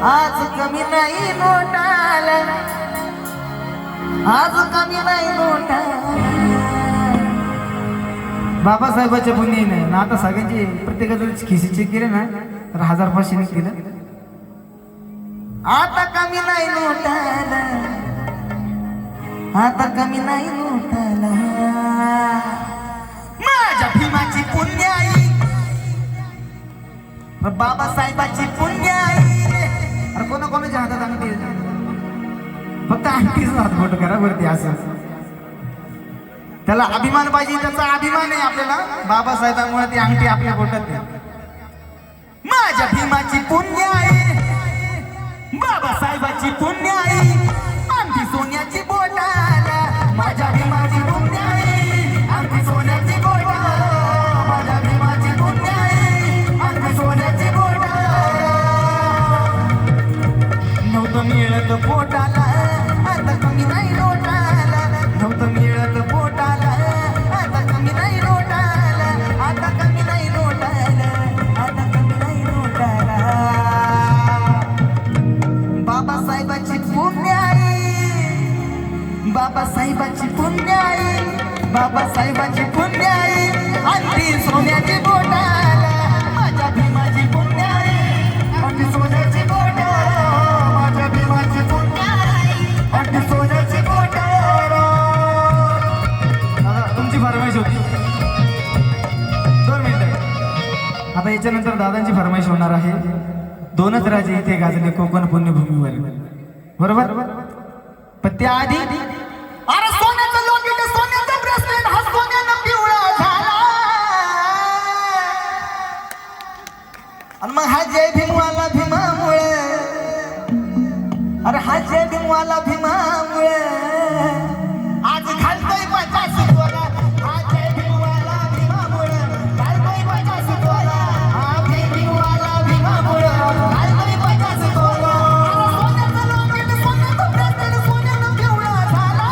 आज कमी नाही नोटाला, आज कमी नाही नोटाला. बाबासाहेबाच्या पुण्य नाही ना. आता सगळ्यांची प्रत्येकाची खिशी चेक केले ना तर 1000-500 निघतील. आता कमी नाही नोटाला, आता कमी नाही नोटाला. माझ्या भीमाची पुण्य आई, बाबासाहेबाची पुण्य आई. अरे कोणाच्या हातात अंगठी, फक्त अंगठीच हात फोटो करा वरती असं. त्याला अभिमान पाहिजे, त्याचा अभिमान आहे आपल्याला. बाबासाहेबांमुळे ती अंगठी आपल्या बोटात आहे. माझ्या भीमाची पुण्य आई, बाबासाहेबाची पुण्य आई, अंगठी सोन्याची बोटाला. माझ्या भीमाची पुण्य आई, अंगठी सोन्याची बोटाला. माझ्या भीमाची पुण्य आई, अंगठी सोन्याची बोटाला. नव्हतं मिळत पोटाला, आता कमी नाही नोटाला. नव्हतं मिळत पोटाला, आता कमी नाही नोटाला. आता कमी नाही नोटाला, आता कमी नाही नोटाला. बाबासाहेबाची पुण्य आई, बाबासाहेबाची पुण्य आई, बाबासाहेबाची पुण्य आई, अंगठी सोन्याची बोटाला. माझ्या भीमाची पुण्य आई, अंगठी सोन्याची बोटाला. माझ्या भीमाची पुण्य आई, अंगठी सोन्याची बोटाला. तुमची फरमाईश होती 2 मिनिटं. आता याच्यानंतर दादांची फरमाईश होणार आहे. दोनच राजे इथे गाजले कोकण पुण्यभूमीवर, बरोबर. पण त्याआधी अरे सोन्याचं लॉकेट, सोन्याचं ब्रेसलेट, हा सोन्यानं पिवळा झाला. आणि मग हा जय भीमवाला भीमामुळे, अरे हा जय भीमवाला भीमामुळे आज घालतोय 50 तोला. हा जय भीमवाला भीमामुळे घालतोय 50 तोला. हा जय भीमवाला भीमामुळे घालतोय 50 तोला. सोन्याचं लॉकेट, सोन्याचं ब्रेसलेट, सोन्यानं पिवळा झाला.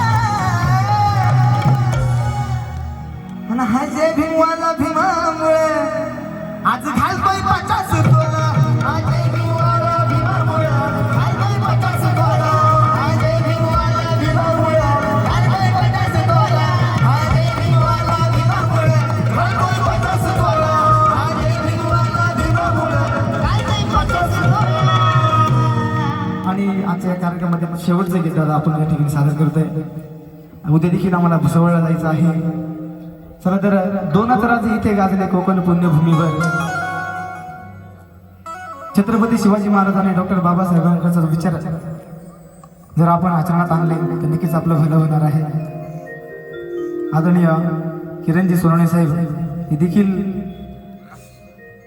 आणि हा जय भीमवाला भीमामुळे आज घालतोय 50 तोला. हा जय भीमवाला भीमामुळे घालतोय 50 तोला. हा जय भीमवाला भीमामुळे घालतोय 50 तोला. हा जय भीमवाला भीमामुळे घालतोय 50 तोला. हा जय भीमवाला भीमामुळे घालतोय 50 तोला. आणि आजच्या या कार्यक्रमामध्ये शेवटचं गीत दादा आपण या ठिकाणी सादर करतोय. उद्या देखील आम्हाला भुसावळला जायचं आहे. चला तर दोनच राजे इथे गाजले कोकण पुण्यभूमीवर. छत्रपती शिवाजी महाराज आणि डॉक्टर बाबासाहेबांचा विचार जर आपण आचरणात आणले तर नक्कीच आपलं भलं होणार आहे. आदरणीय किरणजी सोनवणे साहेब हे देखील,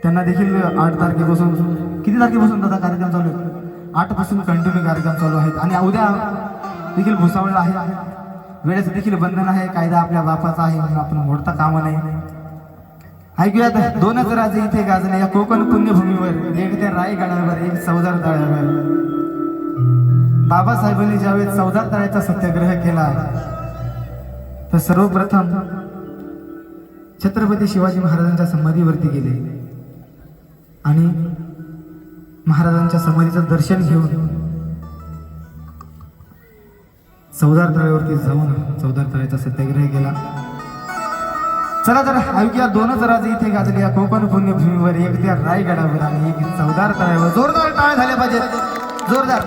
त्यांना देखील 8 तारखेपासून, किती तारखेपासून दादा कार्यक्रम चालू आहे? 8 पासून कंटिन्यू कार्यक्रम चालू आहेत. आणि उद्या देखील भुसावळला आहे. वेळेचं देखील बंधन आहे, कायदा आपल्या बापाचा आहे म्हणून आपण मोडता कामा नाही. ऐकूयात दोनच राजे इथे गाजले या कोकण पुण्यभूमीवर. एक त्या रायगडावर, एक चौदार तळ्यावर. बाबासाहेबांनी ज्यावेळेस चौदार तळ्याचा सत्याग्रह केला तर सर्वप्रथम छत्रपती शिवाजी महाराजांच्या समाधीवरती गेले आणि महाराजांच्या समाधीचं दर्शन घेऊन चौदार तळ्यावरती जाऊन चौदार तळ्याचा सत्याग्रह केला. चला तर ऐकूया दोनच राजे इथे गाजले या कोकण पुण्यभूमीवर. एक त्या रायगडावर आणि एक चौदार तळ्यावर. जोरदार टाळ्या झाल्या पाहिजेत, जोरदार.